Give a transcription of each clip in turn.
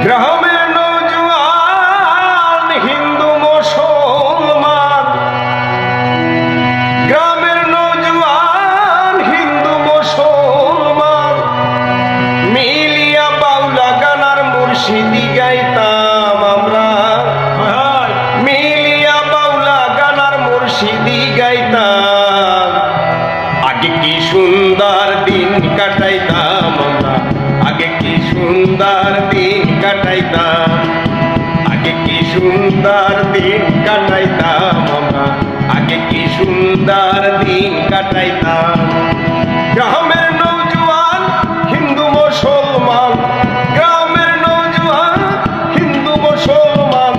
গ্রামের নওজোয়ান হিন্দু মুসলমান, গ্রামের নওজোয়ান হিন্দু মুসলমান মিলিয়া বাউলা গান আর মুর্শিদি গাইতাম আমরা, মিলিয়া বাউলা গান আর মুর্শিদি গাইতাম। আগে কি সুন্দর দিন কাটাইতাম আমরা, আগে কি সুন্দর দিন কাটাইতাম, আগে কি সুন্দর দিন কাটাইতাম আমরা, আগে কি সুন্দর দিন কাটাইতাম। গ্রামের নওজোয়ান হিন্দু মুসলমান, গ্রামের নওজোয়ান হিন্দু মুসলমান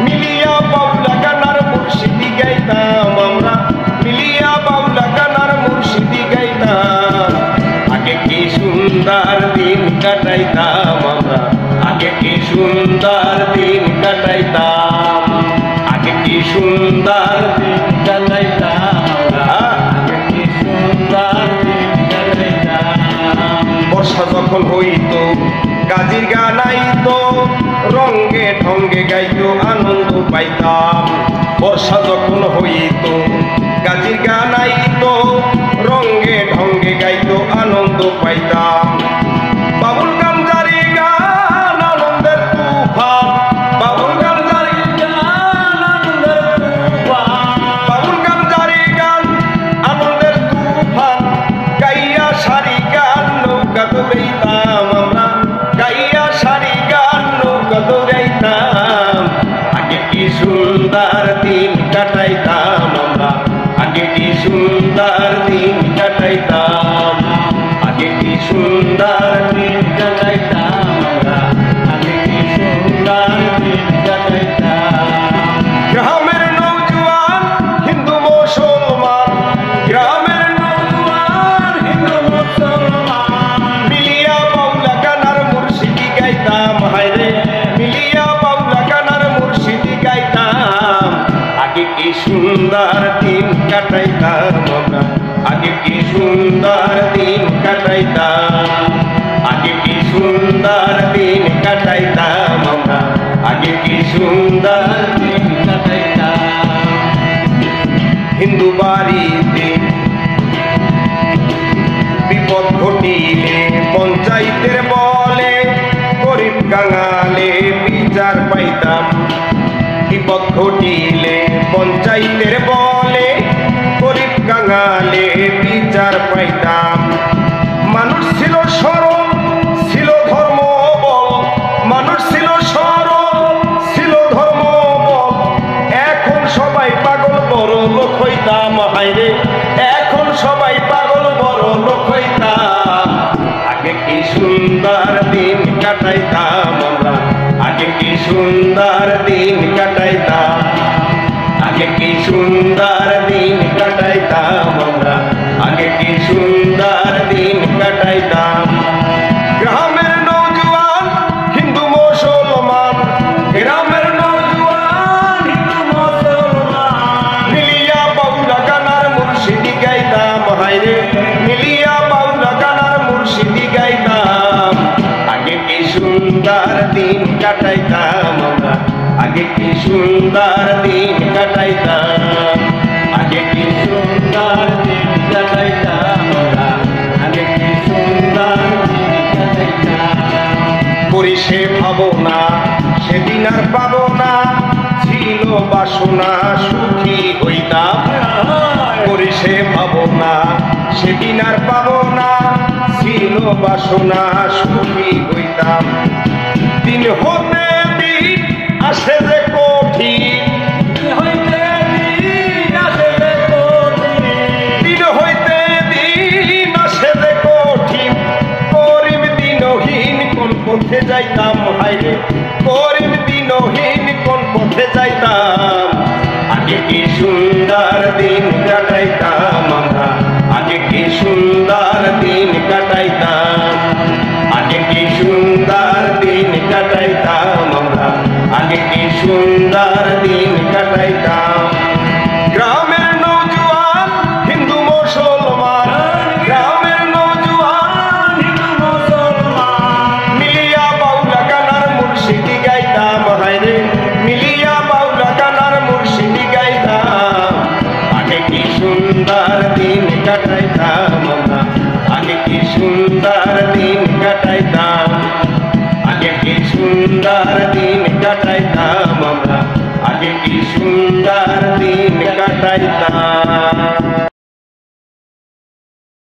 মিলিয়া বাউলা গান আর মুর্শিদি গাইতাম আমরা, মিলিয়া বাউলা গান আর মুর্শিদি গাইতাম। আগে কি সুন্দর দিন কাটাইতাম আমরা, আগে কি সুন্দর দিন কাটাইতাম, আগে কি সুন্দর দিন কাটাইতাম আমরা, আগে কি সুন্দর দিন কাটাইতাম। বর্ষা যখন হইতো গাজির গান আইতো, রঙ্গে ঢঙ্গে গাইতো আনন্দ পাইতাম। বর্ষা যখন হইতো গাজির গান আইতো, রঙ্গে ঢঙ্গে গাইতো আনন্দ পাইতাম। বাবুল গান জারি গান আনন্দের তুফান, বাবুল গান জারি গান আনন্দের তুফান, বাবুল গান জারি গান আনন্দের তুফান গাইয়া সারি গান নৌকা দৌড়াইতাম আমরা, গাইয়া সারি গান নৌকা দৌড়াইতাম। আগে কি সুন্দর দিন কাটাইতাম আমরা, আগে কি সুন্দর দিন কাটাইতাম, আগে কি সুন্দর দিন কাটাইতাম আমরা, আগে কি সুন্দর দিন কাটাইতাম। গ্রামের নওজোয়ান হিন্দু মুসলমান, গ্রামের নওজোয়ান হিন্দু মুসলমান মিলিয়া বাউলা গান আর মুর্শিদি গাইতাম, হায়রে মিলিয়া বাউলা গান আর মুর্শিদি গাইতাম। আগে কি সুন্দর দিন কাটাইতাম আমরা, আগে কি সুন্দর দিন কাটাইতাম, আগে কি সুন্দর দিন কাটাইতাম আমরা, আগে কি সুন্দর দিন কাটাইতাম। হিন্দু বাড়িতে বিপদ ঘটিলে পঞ্চায়েতের বলে গরিব কাঙালে বিচার পাইতাম, বিপদ ঘটিলে পঞ্চায়েতের বলে গরিব কাঙালে বিচার পাইতাম। মানুষ ছিল সরল, ছিল ধর্ম বল, মানুষ ছিল সরল, ছিল ধর্ম বল। এখন সবাই পাগল বড় লোক হইতাম, হায়রে এখন সবাই পাগল বড় লোক হইতাম। আগে কি সুন্দর দিন কাটাইতাম আমরা, আগে কি সুন্দর দিন কাটাইতাম, আগে কি সুন্দর দিন কাটাইতাম আমরা, আগে কি সুন্দর দিন কাটাইতাম। গ্রামের নওজোয়ান হিন্দু মুসলমান, গ্রামের নওজোয়ান হিন্দু মুসলমান মিলিয়া বাউলা গান আর মুর্শিদি গাইতাম, হায়রে মিলিয়া বাউলা গান আর মুর্শিদি গাইতাম। আগে কি সুন্দর দিন কাটাইতাম আমরা, আগে কি সুন্দর দিন কাটাইতাম, আগে কি সুন্দর দিন কাটাইতাম আমরা, আগে কি সুন্দর দিন কাটাইতাম। করি সে ভাবনা সেদিন আর পাবো না, ছিল বাসনা সুখী হইতাম। করি সে ভাবনা সেদিন আর পাবো না, ছিল বাসনা সুখী হইতাম। দিন হতে দিন আসে যে কঠিন, দিন হইতে দিন আসে যে কঠিন, দিন হইতে দিন আসে যে কঠিন। গরিব দিনহীন কোন পথে যাইতাম, হায়রে গরিব দিনহীন কোন পথে যাইতাম। আগে কি সুন্দর দিন কাটাইতাম আমরা, আগে কি সুন্দর দিন কাটাইতাম, আগে কি সুন্দর দিন কাটাইতাম আমরা, আগে কি সুন্দর দিন কাটাইতাম। গ্রামের নওজোয়ান হিন্দু মুসলমান, গ্রামের নওজোয়ান হিন্দু মুসলমান মিলিয়া বাউলা গান আর মুর্শিদি সুন্দর দিন কাটাইতাম, আগে কি সুন্দর দিন কাটাইতাম আমরা, আগে কি সুন্দর দিন কাটাইতাম।